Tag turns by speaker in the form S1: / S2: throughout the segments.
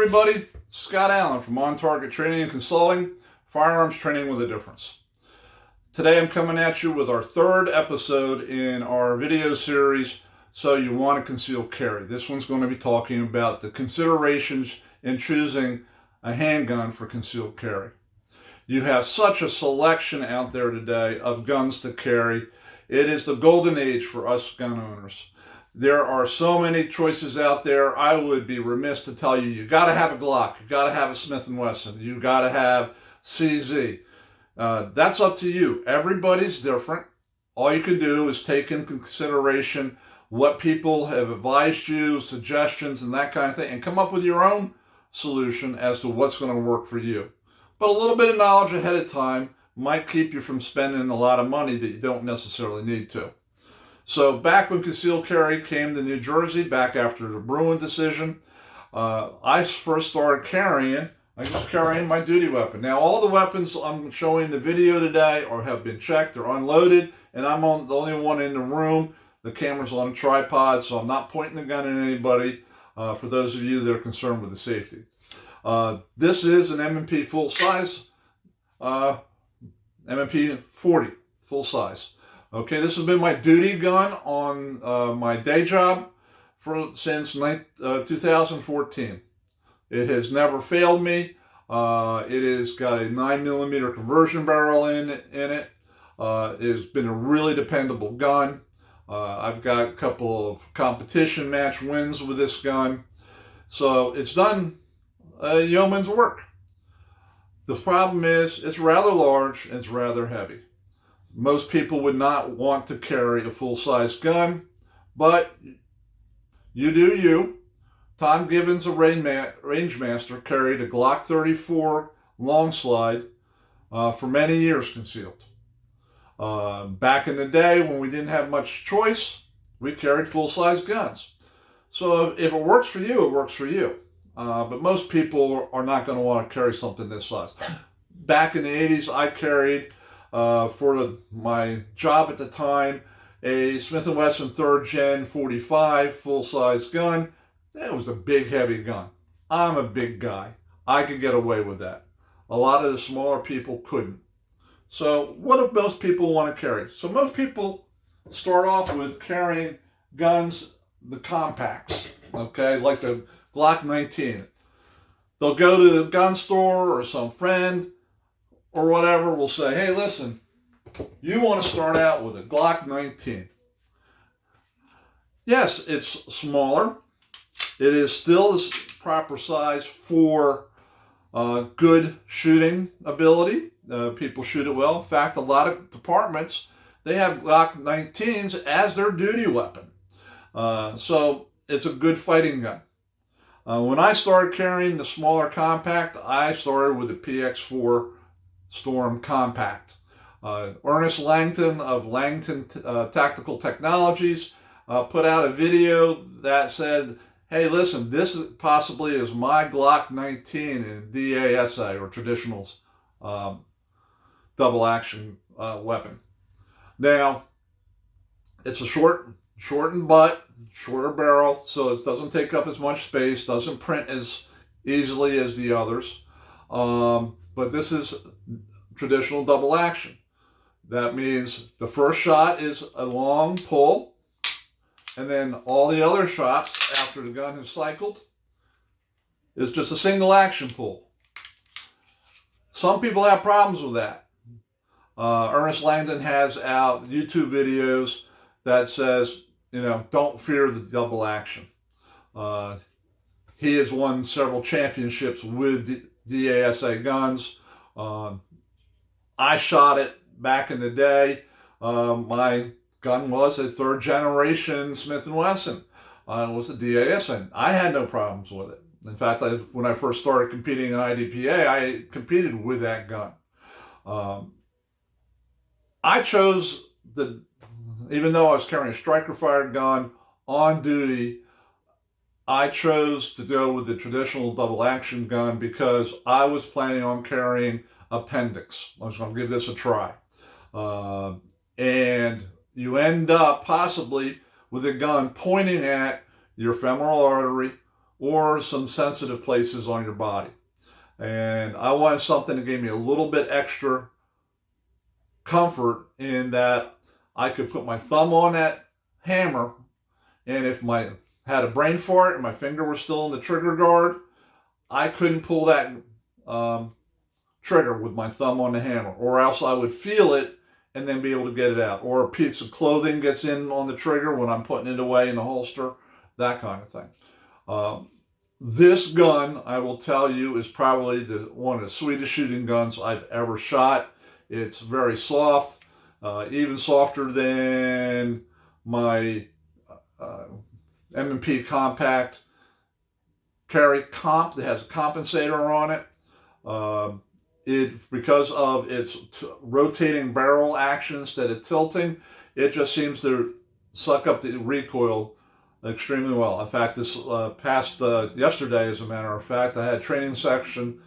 S1: everybody, Scott Allen from On Target Training and Consulting, Firearms Training with a Difference. Today I'm coming at you with our third episode in our video series, So You Want to Conceal Carry. This one's going to be talking about the considerations in choosing a handgun for concealed carry. You have such a selection out there today of guns to carry. It is the golden age for us gun owners. There are so many choices out there. I would be remiss to tell you, you got to have a Glock, you got to have a Smith & Wesson, you got to have CZ. That's up to you. Everybody's different. All you can do is take into consideration what people have advised you, suggestions and that kind of thing, and come up with your own solution as to what's going to work for you. But a little bit of knowledge ahead of time might keep you from spending a lot of money that you don't necessarily need to. So back when concealed carry came to New Jersey, back after the Bruin decision, I first started carrying my duty weapon. Now all the weapons I'm showing in the video today have been checked, they're unloaded, and I'm the only one in the room. The camera's on a tripod, so I'm not pointing the gun at anybody, for those of you that are concerned with the safety. This is an M&P full size, M&P 40 full size. Okay, this has been my duty gun on my day job since 2014. It has never failed me. It has got a 9mm conversion barrel in it. It has been a really dependable gun. I've got a couple of competition match wins with this gun. So it's done yeoman's work. The problem is it's rather large and it's rather heavy. Most people would not want to carry a full-size gun, but you do you. Tom Gibbons, a range master, carried a Glock 34 long slide for many years concealed. Back in the day when we didn't have much choice, we carried full-size guns. So if it works for you, it works for you. But most people are not going to want to carry something this size. Back in the 80s, I carried, for my job at the time, a Smith & Wesson 3rd Gen 45 full-size gun. It was a big, heavy gun. I'm a big guy. I could get away with that. A lot of the smaller people couldn't. So what do most people want to carry? So most people start off with carrying guns, the compacts, okay, like the Glock 19. They'll go to the gun store or some friend or whatever will say, hey, listen, you want to start out with a Glock 19. Yes, it's smaller. It is still the proper size for good shooting ability. People shoot it well. In fact, a lot of departments, they have Glock 19s as their duty weapon. So it's a good fighting gun. When I started carrying the smaller compact, I started with the PX4 Storm Compact. Ernest Langton of Langton Tactical Technologies put out a video that said, hey, listen, this possibly is my Glock 19 in DASA, or traditional double action weapon. Now, it's a shortened butt, shorter barrel, so it doesn't take up as much space, doesn't print as easily as the others. But this is traditional double action. That means the first shot is a long pull, and then all the other shots after the gun has cycled is just a single action pull. Some people have problems with that. Ernest Langdon has out YouTube videos that says, don't fear the double action. He has won several championships with DASA guns. I shot it back in the day. My gun was a 3rd generation Smith & Wesson. It was a DASA. I had no problems with it. In fact, when I first started competing in IDPA, I competed with that gun. I chose even though I was carrying a striker-fired gun on duty, I chose to go with the traditional double-action gun because I was planning on carrying appendix. I was going to give this a try. And you end up possibly with a gun pointing at your femoral artery or some sensitive places on your body. And I wanted something that gave me a little bit extra comfort in that I could put my thumb on that hammer, and if I had a brain fart and my finger was still in the trigger guard, I couldn't pull that trigger with my thumb on the hammer, or else I would feel it and then be able to get it out. Or a piece of clothing gets in on the trigger when I'm putting it away in the holster, that kind of thing. This gun, I will tell you, is probably one of the sweetest shooting guns I've ever shot. It's very soft, even softer than my M&P Compact Carry Comp that has a compensator on it. Because of its rotating barrel action instead of tilting, it just seems to suck up the recoil extremely well. In fact, this past yesterday, as a matter of fact, I had a training section,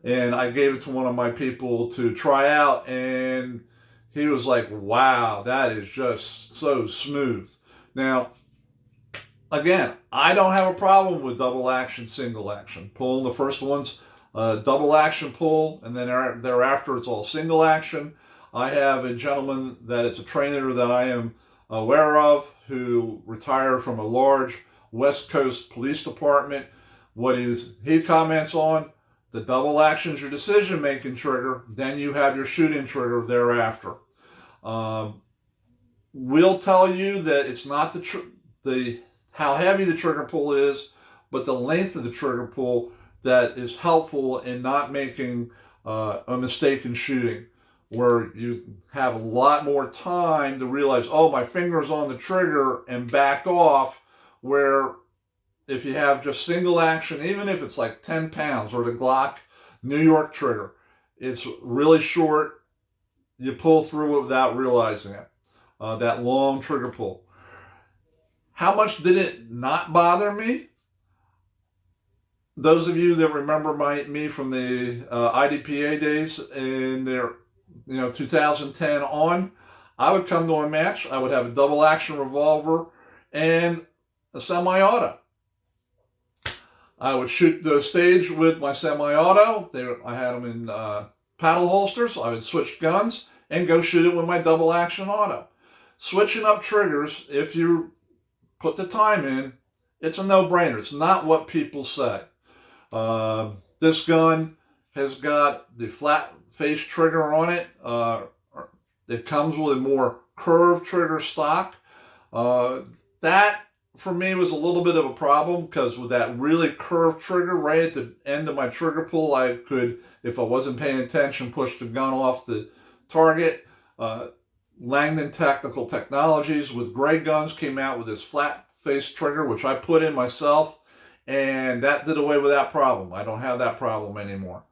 S1: and I gave it to one of my people to try out, and he was like, wow, that is just so smooth. Now, again, I don't have a problem with double action, single action. Pulling the first one's double action pull, and then thereafter it's all single action. I have a gentleman that it's a trainer that I am aware of who retired from a large West Coast police department. He comments on, the double action is your decision making trigger, then you have your shooting trigger thereafter. We'll tell you that it's not how heavy the trigger pull is, but the length of the trigger pull that is helpful in not making a mistake in shooting, where you have a lot more time to realize, oh, my finger's on the trigger, and back off, where if you have just single action, even if it's like 10 pounds, or the Glock New York trigger, it's really short, you pull through it without realizing it, that long trigger pull. How much did it not bother me? Those of you that remember me from the IDPA days in their 2010 on, I would come to a match, I would have a double action revolver and a semi-auto. I would shoot the stage with my semi-auto. I had them in paddle holsters. I would switch guns and go shoot it with my double action auto. Switching up triggers, if you put the time in, it's a no-brainer. It's not what people say. This gun has got the flat face trigger on it. It comes with a more curved trigger stock. That, for me, was a little bit of a problem, because with that really curved trigger right at the end of my trigger pull, I could, if I wasn't paying attention, push the gun off the target. Langdon Tactical Technologies with gray guns came out with this flat face trigger, which I put in myself, and that did away with that problem. I don't have that problem anymore.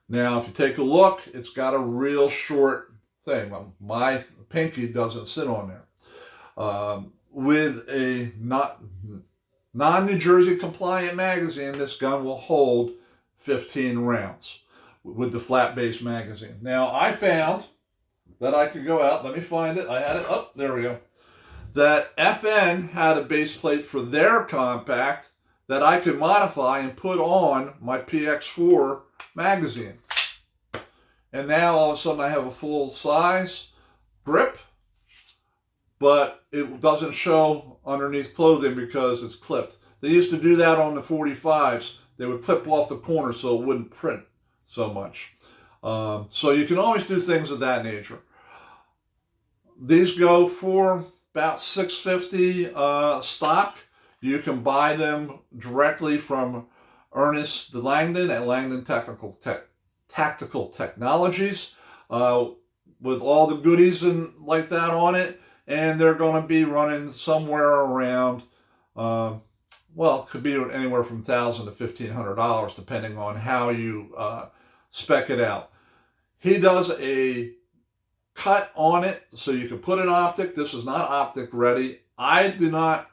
S1: Now, if you take a look, it's got a real short thing. My pinky doesn't sit on there. With a non-New Jersey compliant magazine, this gun will hold 15 rounds with the flat base magazine. Now, I found that I could go out, let me find it, I had it, oh, there we go, that FN had a base plate for their compact that I could modify and put on my PX4 magazine. And now all of a sudden I have a full size grip, but it doesn't show underneath clothing because it's clipped. They used to do that on the 45s. They would clip off the corner so it wouldn't print so much. So you can always do things of that nature. These go for about $650 stock. You can buy them directly from Ernest Langdon at Langdon Tactical Technologies with all the goodies and like that on it. And they're going to be running somewhere around, it could be anywhere from $1,000 to $1,500 depending on how you spec it out. He does a cut on it so you can put an optic. This is not optic ready. I do not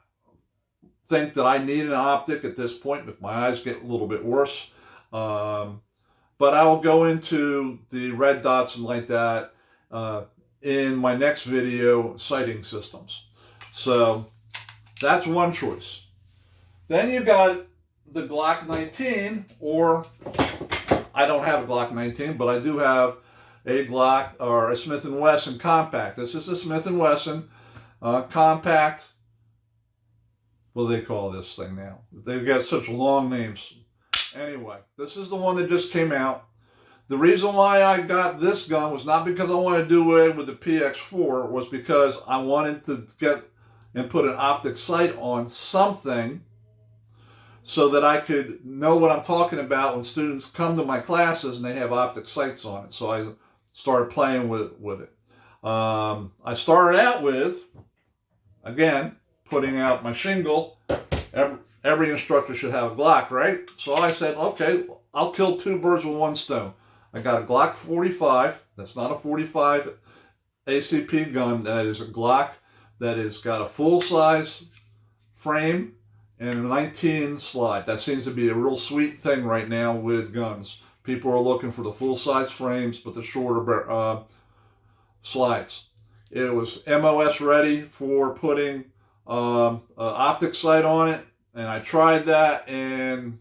S1: think that I need an optic at this point if my eyes get a little bit worse. But I will go into the red dots and like that in my next video, sighting systems. So that's one choice. Then you got the Glock 19, or I don't have a Glock 19, but I do have a Glock or a Smith & Wesson compact. This is a Smith & Wesson compact. What do they call this thing now? They've got such long names. Anyway, this is the one that just came out. The reason why I got this gun was not because I wanted to do away with the PX4, was because I wanted to get and put an optic sight on something so that I could know what I'm talking about when students come to my classes and they have optic sights on it. So I started playing with it. I started out with, again, putting out my shingle. Every instructor should have a Glock, right? So I said, okay, I'll kill two birds with one stone. I got a Glock 45. That's not a 45 ACP gun. That is a Glock that has got a full-size frame and a 19 slide. That seems to be a real sweet thing right now with guns. People are looking for the full-size frames, but the shorter slides. It was MOS ready for putting an optic sight on it, and I tried that, and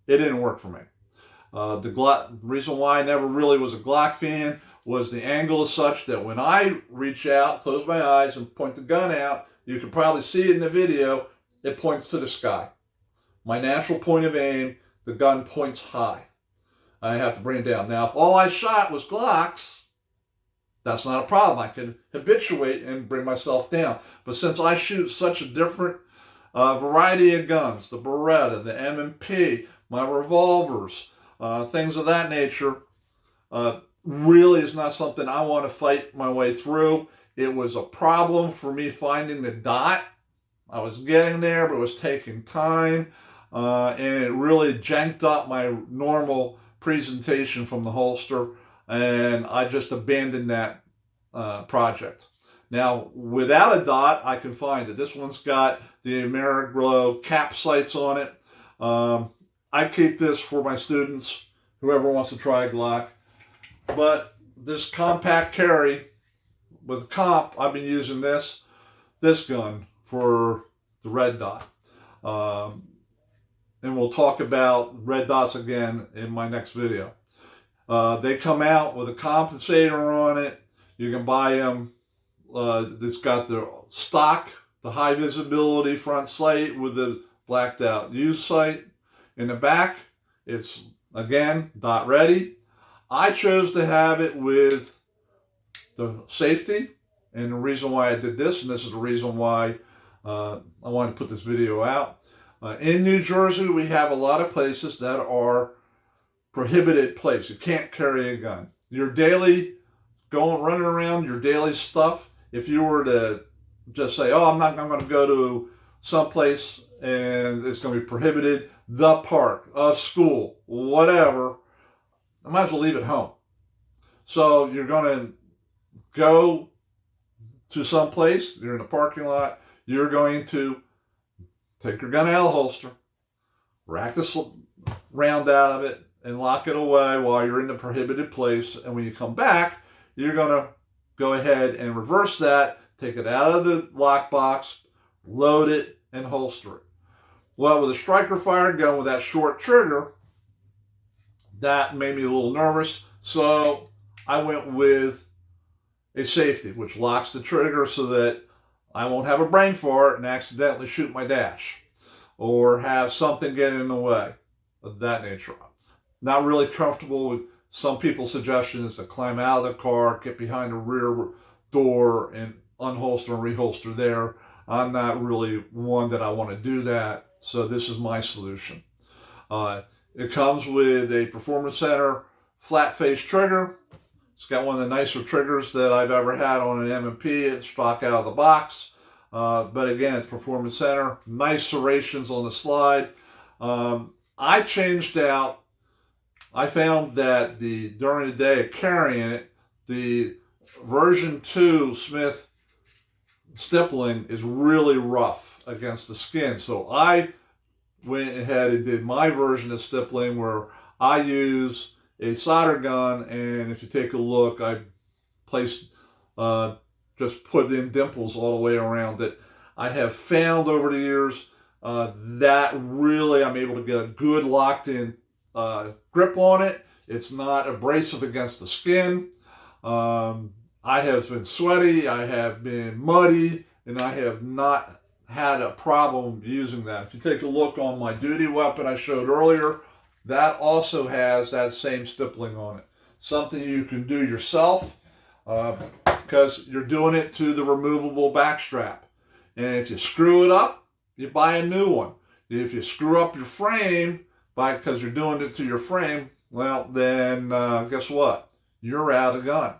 S1: it didn't work for me. The reason why I never really was a Glock fan was the angle is such that when I reach out, close my eyes, and point the gun out, you can probably see it in the video, it points to the sky. My natural point of aim, the gun points high. I have to bring it down. Now, if all I shot was Glocks, that's not a problem. I can habituate and bring myself down. But since I shoot such a different variety of guns, the Beretta, the M&P, my revolvers, things of that nature, really is not something I want to fight my way through. It was a problem for me finding the dot. I was getting there, but it was taking time, and it really janked up my normal presentation from the holster, and I just abandoned that project. Now, without a dot, I can find it. This one's got the Ameriglow cap sights on it. I keep this for my students, whoever wants to try a Glock. But this compact carry with comp, I've been using this gun for the red dot. And we'll talk about red dots again in my next video. They come out with a compensator on it. You can buy them. It's got the stock, the high visibility front sight with the blacked out use sight. In the back, it's, again, dot ready. I chose to have it with the safety, and the reason why I did this, and this is the reason why I wanted to put this video out. In New Jersey, we have a lot of places that are prohibited places. You can't carry a gun. Your daily running around, your daily stuff, if you were to just say, oh, I'm going to go to someplace and it's going to be prohibited, the park, a school, whatever, I might as well leave it home. So you're going to go to some place, you're in a parking lot, you're going to take your gun out of the holster, rack the round out of it, and lock it away while you're in the prohibited place. And when you come back, you're going to go ahead and reverse that, take it out of the lockbox, load it, and holster it. Well, with a striker fired gun with that short trigger, that made me a little nervous, so I went with a safety, which locks the trigger so that I won't have a brain fart and accidentally shoot my dash or have something get in the way of that nature. Not really comfortable with some people's suggestions to climb out of the car, get behind the rear door and unholster and reholster there. I'm not really one that I want to do that, so this is my solution. It comes with a Performance Center flat face trigger. It's got one of the nicer triggers that I've ever had on an M&P. It's stock out of the box. But again, it's Performance Center. Nice serrations on the slide. I changed out. I found that during the day of carrying it, the version 2 Smith stippling is really rough against the skin. So I went ahead and did my version of stippling where I use a solder gun, and if you take a look, I placed, just put in dimples all the way around it. I have found over the years that really I'm able to get a good locked in grip on it. It's not abrasive against the skin. I have been sweaty, I have been muddy, and I have not had a problem using that. If you take a look on my duty weapon I showed earlier, that also has that same stippling on it. Something you can do yourself because you're doing it to the removable back strap. And if you screw it up, you buy a new one. If you screw up your frame because you're doing it to your frame, well, then guess what? You're out of gun.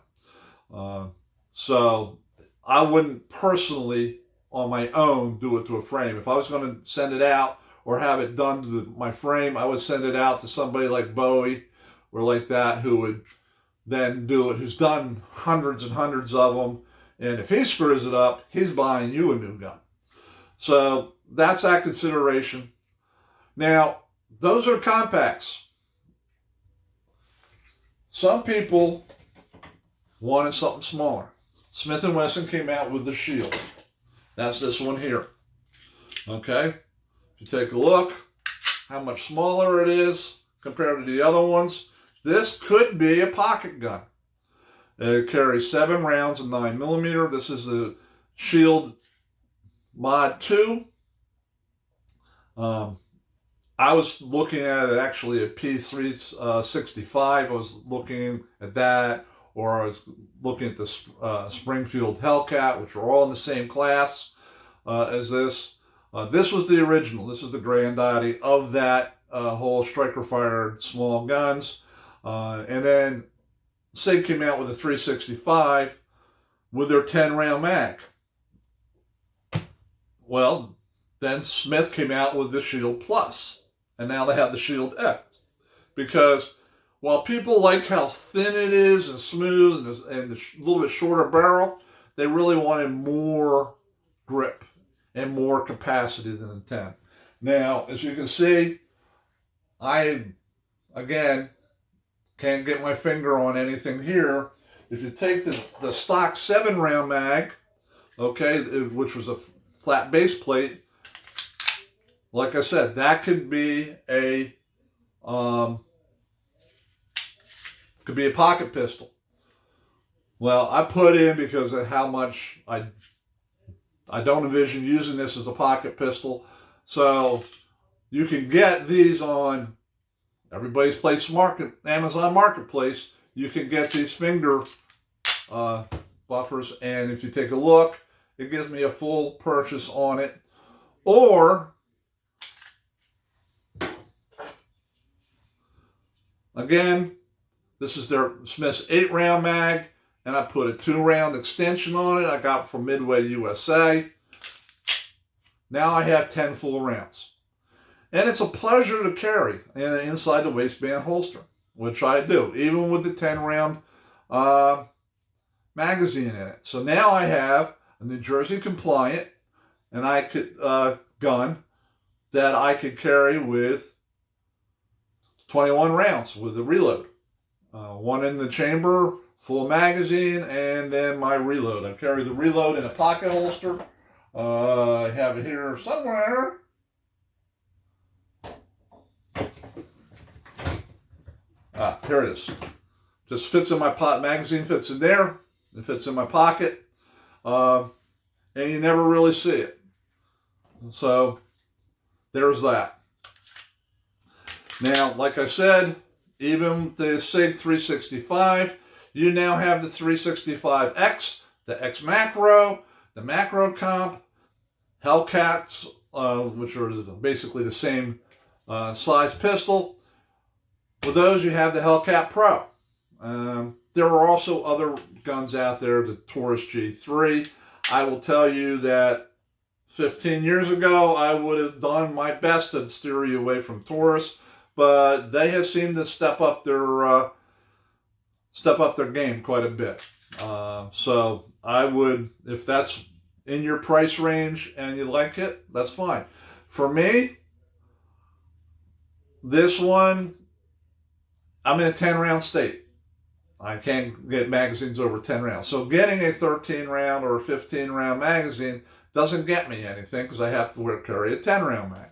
S1: So I wouldn't personally, on my own, do it to a frame. If I was going to send it out or have it done to my frame, I would send it out to somebody like Bowie or like that who would then do it, who's done hundreds and hundreds of them. And if he screws it up, he's buying you a new gun. So that's that consideration. Now, those are compacts. Some people wanted something smaller. Smith & Wesson came out with the Shield. That's this one here. Okay? If you take a look, how much smaller it is compared to the other ones. This could be a pocket gun. It carries 7 rounds of 9mm. This is the Shield Mod 2. I was looking at it actually at P365. I was looking at that, or I was looking at the Springfield Hellcat, which are all in the same class as this. This was the original. This is the granddaddy of that whole striker-fired small guns. And then SIG came out with a 365 with their 10-round mag. Well, then Smith came out with the Shield Plus, and now they have the Shield X. Because while people like how thin it is and smooth and the little bit shorter barrel, they really wanted more grip and more capacity than the 10. Now, as you can see, I, again, can't get my finger on anything here. If you take the stock 7-round mag, okay, which was a flat base plate, like I said, that could be a pocket pistol. Well, I put in because of how much I don't envision using this as a pocket pistol. So you can get these on everybody's place Amazon Marketplace. You can get these finger buffers, and if you take a look, it gives me a full purchase on it. Or again, this is their Smith's 8-round mag, and I put a 2-round extension on it I got from Midway USA. Now I have 10 full rounds. And it's a pleasure to carry inside the waistband holster, which I do, even with the 10-round magazine in it. So now I have a New Jersey compliant and gun that I could carry with 21 rounds with the reload. One in the chamber, full magazine, and then my reload. I carry the reload in a pocket holster. I have it here somewhere. Here it is. Just fits in my magazine fits in there. It fits in my pocket. And you never really see it. So, there's that. Now, like I said, even the SIG 365, you now have the 365X, the X Macro, the Macro Comp, Hellcats, which are basically the same size pistol. With those, you have the Hellcat Pro. There are also other guns out there, the Taurus G3. I will tell you that 15 years ago, I would have done my best to steer you away from Taurus, but they have seemed to step up their game quite a bit. So I would, if that's in your price range and you like it, that's fine. For me, this one, I'm in a 10-round state. I can't get magazines over 10 rounds. So getting a 13-round or a 15-round magazine doesn't get me anything because I have to carry a 10-round mag.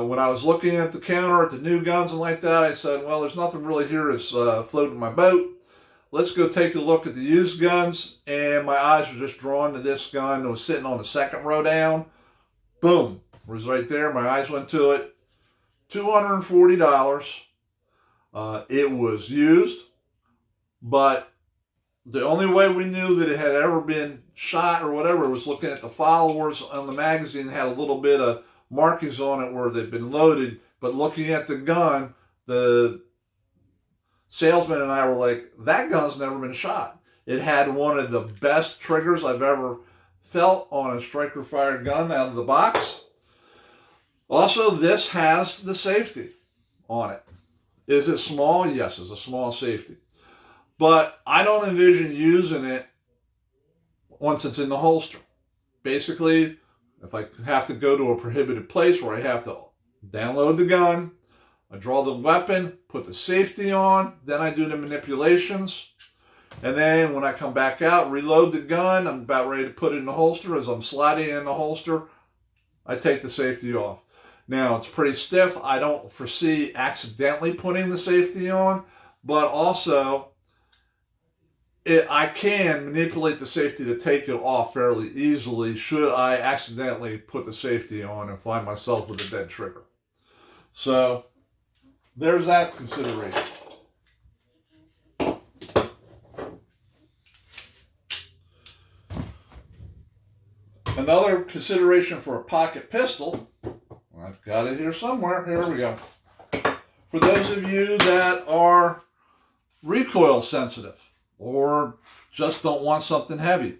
S1: When I was looking at the counter at the new guns and like that, I said, well, there's nothing really here that's floating my boat. Let's go take a look at the used guns. And my eyes were just drawn to this gun that was sitting on the second row down. Boom. It was right there. My eyes went to it. $240. It was used, but the only way we knew that it had ever been shot or whatever was looking at the followers on the magazine. It had a little bit of markings on it where they'd been loaded, but looking at the gun, the salesman and I were like, that gun's never been shot. It had one of the best triggers I've ever felt on a striker fired gun out of the box. Also, this has the safety on it. Is it small? Yes, it's a small safety. But I don't envision using it once it's in the holster. Basically, if I have to go to a prohibited place where I have to download the gun, I draw the weapon, put the safety on, then I do the manipulations. And then when I come back out, reload the gun, I'm about ready to put it in the holster. As I'm sliding in the holster, I take the safety off. Now, it's pretty stiff. I don't foresee accidentally putting the safety on, but also I can manipulate the safety to take it off fairly easily should I accidentally put the safety on and find myself with a dead trigger. So, there's that consideration. Another consideration for a pocket pistol, I've got it here somewhere. Here we go. For those of you that are recoil sensitive or just don't want something heavy,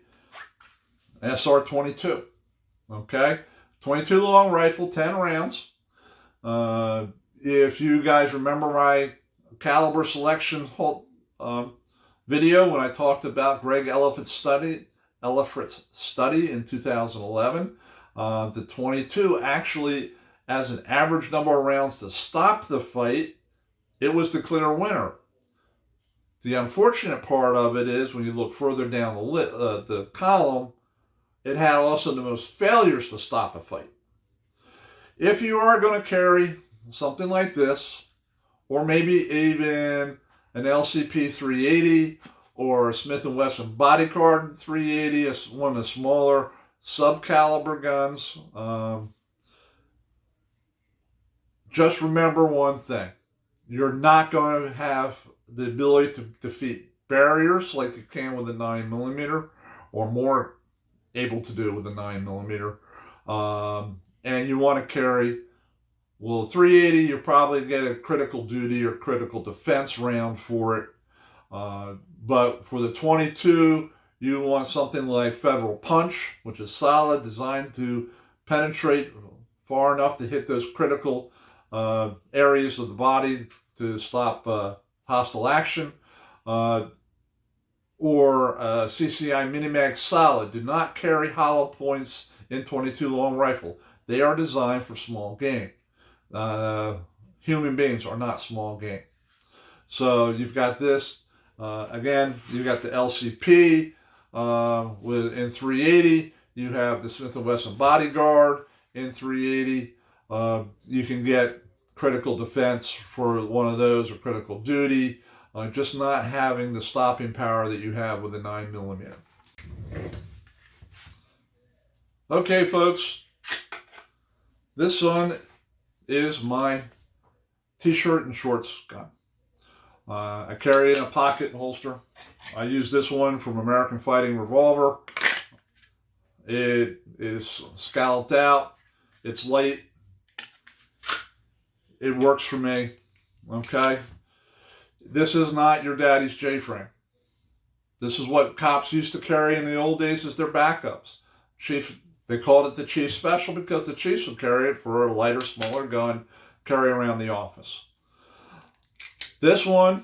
S1: SR-22. Okay? 22 long rifle, 10 rounds. If you guys remember my caliber selection video when I talked about Greg Elephant's study in 2011, the 22 actually, as an average number of rounds to stop the fight, it was the clear winner. The unfortunate part of it is when you look further down the column, it had also the most failures to stop a fight. If you are going to carry something like this, or maybe even an LCP 380 or a Smith & Wesson Bodyguard 380, one of the smaller sub-caliber guns, just remember one thing. You're not going to have the ability to defeat barriers like you can with a 9mm, or more able to do with a 9mm. And you want to carry, well, 380, you probably get a critical duty or critical defense round for it. But for the 22, you want something like Federal Punch, which is solid, designed to penetrate far enough to hit those critical areas of the body to stop hostile action, or CCI Minimag Solid. Do not carry hollow points in 22 long rifle. They are designed for small game. Human beings are not small game. So you've got this. Again, you've got the LCP in 380. You have the Smith & Wesson Bodyguard in 380. You can get critical defense for one of those, or critical duty, just not having the stopping power that you have with a 9mm. Okay, folks, this one is my t-shirt and shorts gun. I carry it in a pocket holster. I use this one from American Fighting Revolver. It is scalloped out. It's light. It works for me. Okay? This is not your daddy's J-frame. This is what cops used to carry in the old days as their backups. They called it the Chief Special because the chiefs would carry it for a lighter, smaller gun, carry around the office. This one,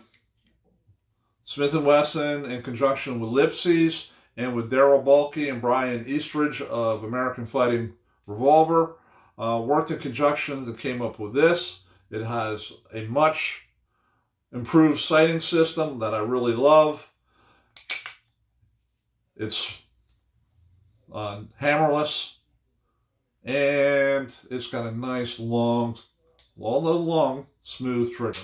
S1: Smith & Wesson, in conjunction with Lipsy's and with Daryl Bulkey and Brian Eastridge of American Fighting Revolver, worked in conjunction and came up with this. It has a much improved sighting system that I really love. It's hammerless, and it's got a nice long, smooth trigger.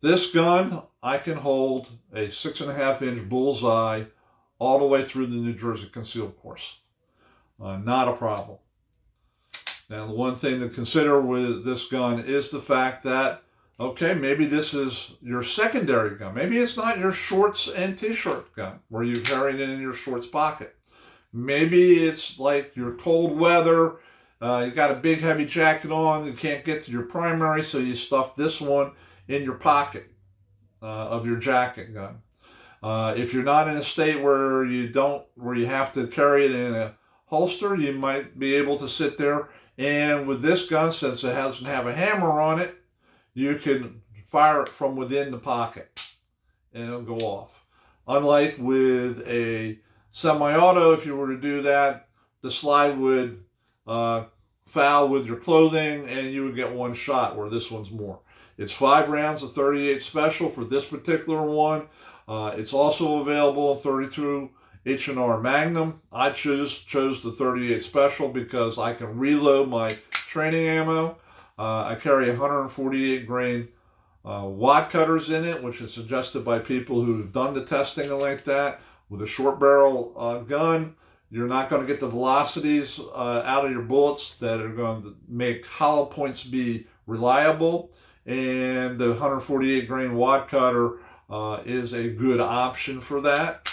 S1: This gun, I can hold a 6.5-inch bullseye all the way through the New Jersey concealed course. Not a problem. Now, the one thing to consider with this gun is the fact that, okay, maybe this is your secondary gun. Maybe it's not your shorts and t-shirt gun where you carry it in your shorts pocket. Maybe it's like your cold weather, you got a big heavy jacket on, you can't get to your primary, so you stuff this one in your pocket of your jacket gun. If you're not in a state where you have to carry it in a holster, you might be able to sit there, and with this gun, since it doesn't have a hammer on it, you can fire it from within the pocket and it'll go off. Unlike with a semi-auto, if you were to do that, the slide would foul with your clothing and you would get one shot, where this one's more. It's 5 rounds of 38 special for this particular one. It's also available in 32 H&R Magnum. I chose the 38 special because I can reload my training ammo. I carry 148 grain wad cutters in it, which is suggested by people who've done the testing like that. With a short barrel gun, you're not going to get the velocities out of your bullets that are going to make hollow points be reliable. And the 148 grain wad cutter is a good option for that.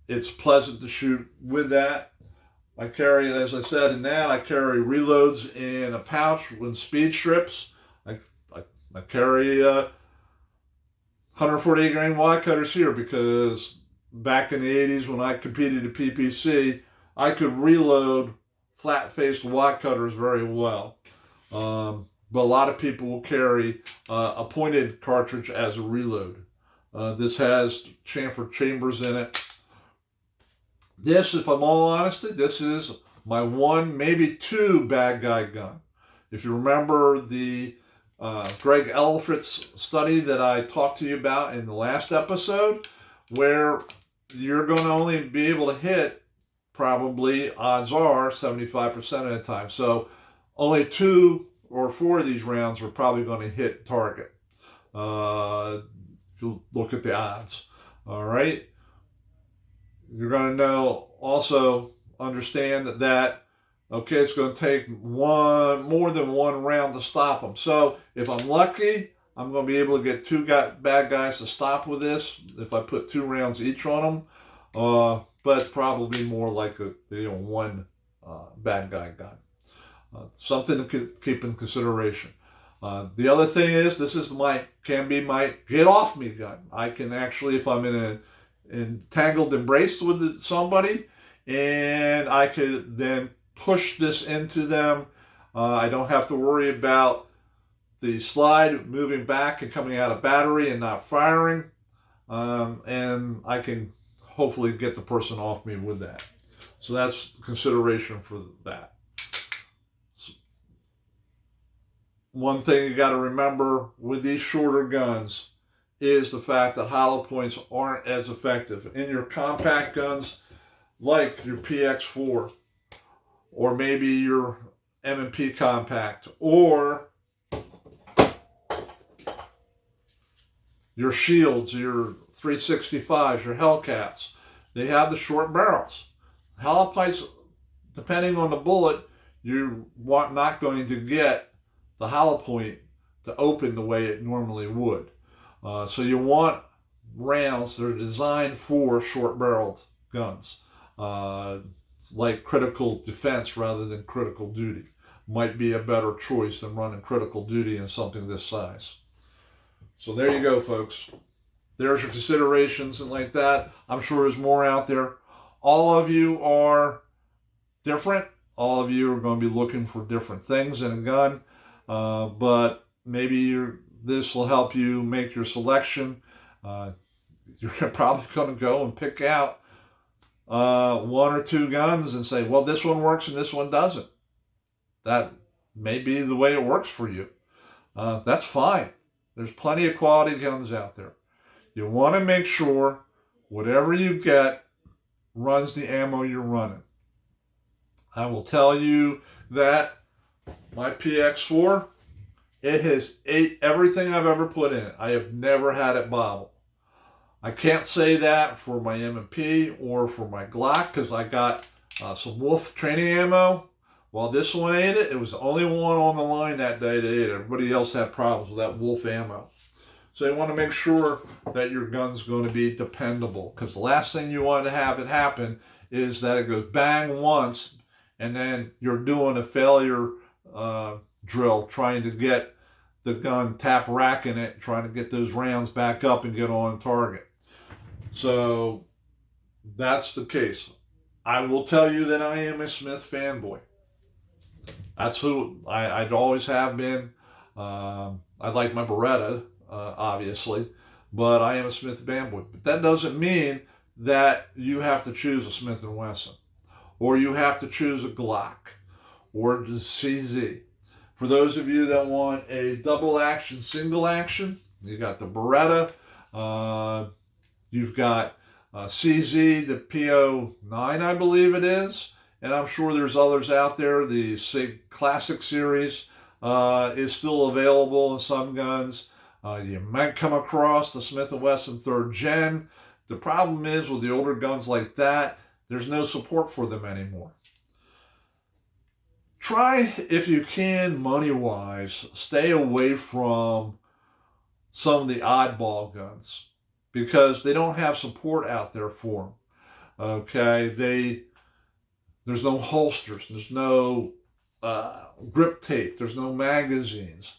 S1: It's pleasant to shoot with that. I carry, as I said, in that I carry reloads in a pouch with speed strips. I carry 148 grain wad cutters here because back in the 80s when I competed at PPC, I could reload flat-faced wad cutters very well. But a lot of people will carry a pointed cartridge as a reload. This has chamfer chambers in it. This, if I'm all honest, this is my one, maybe two bad guy gun. If you remember the Greg Elfrit's study that I talked to you about in the last episode, where you're going to only be able to hit, probably, odds are, 75% of the time. So only 2 or 4 of these rounds are probably going to hit target. If you look at the odds. All right. You're going to understand that, okay, it's going to take more than one round to stop them. So if I'm lucky, I'm going to be able to get 2 bad guys to stop with this if I put 2 rounds each on them. But probably more like one bad guy gun. Something to keep in consideration. The other thing is, this is can be my get off me gun. I can actually, if I'm in an entangled embrace with somebody, and I could then push this into them. I don't have to worry about the slide moving back and coming out of battery and not firing. And I can hopefully get the person off me with that. So that's consideration for that. One thing you got to remember with these shorter guns is the fact that hollow points aren't as effective. In your compact guns, like your PX4, or maybe your M&P compact, or your Shields, your 365s, your Hellcats, they have the short barrels. Hollow points, depending on the bullet, you're not going to get the hollow point to open the way it normally would. So you want rounds that are designed for short-barreled guns, like critical defense rather than critical duty. Might be a better choice than running critical duty in something this size. So there you go, folks. There's your considerations and like that. I'm sure there's more out there. All of you are different. All of you are going to be looking for different things in a gun. But maybe this will help you make your selection. You're probably going to go and pick out 1 or 2 guns and say, well, this one works and this one doesn't. That may be the way it works for you. That's fine. There's plenty of quality guns out there. You want to make sure whatever you get runs the ammo you're running. I will tell you that my PX4, it has ate everything I've ever put in it. I have never had it bobble. I can't say that for my M&P or for my Glock because I got some Wolf training ammo. While this one ate it, it was the only one on the line that day that ate it. Everybody else had problems with that Wolf ammo. So you want to make sure that your gun's going to be dependable, because the last thing you want to have it happen is that it goes bang once and then you're doing a failure drill trying to get the gun tap racking it, trying to get those rounds back up and get on target. So that's the case. I will tell you that I am a Smith fanboy. That's who I'd always have been. I like my Beretta, obviously, but I am a Smith fanboy. But that doesn't mean that you have to choose a Smith & Wesson, or you have to choose a Glock, or the CZ. For those of you that want a double action, single action, you got the Beretta, you've got CZ, the PO9, I believe it is, and I'm sure there's others out there. The SIG Classic series is still available in some guns. You might come across the Smith & Wesson 3rd Gen. The problem is with the older guns like that, there's no support for them anymore. Try, if you can, money-wise, stay away from some of the oddball guns because they don't have support out there for them. Okay, there's no holsters, there's no grip tape, there's no magazines.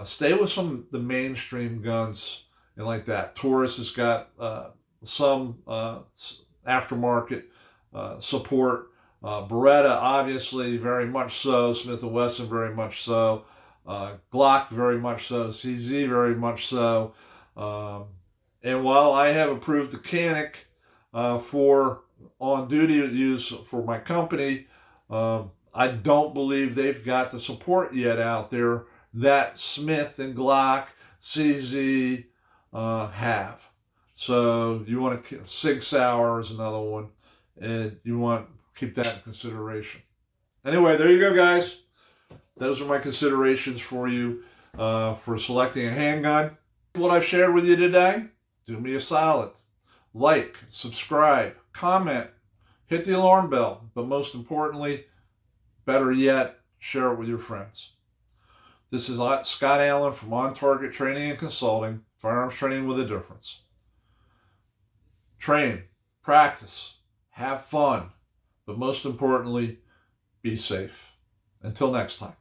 S1: Stay with some of the mainstream guns and like that. Taurus has got some aftermarket support. Beretta, obviously, very much so. Smith & Wesson, very much so. Glock, very much so. CZ, very much so. And while I have approved the Canic for on-duty use for my company, I don't believe they've got the support yet out there that Smith and Glock, CZ have. So you want to, Sig Sauer is another one, and you want to keep that in consideration. Anyway, there you go, guys. Those are my considerations for you for selecting a handgun. What I've shared with you today, do me a solid. Like, subscribe, comment, hit the alarm bell, but most importantly, better yet, share it with your friends. This is Scott Allen from On Target Training and Consulting, firearms training with a difference. Train, practice, have fun, but most importantly, be safe. Until next time.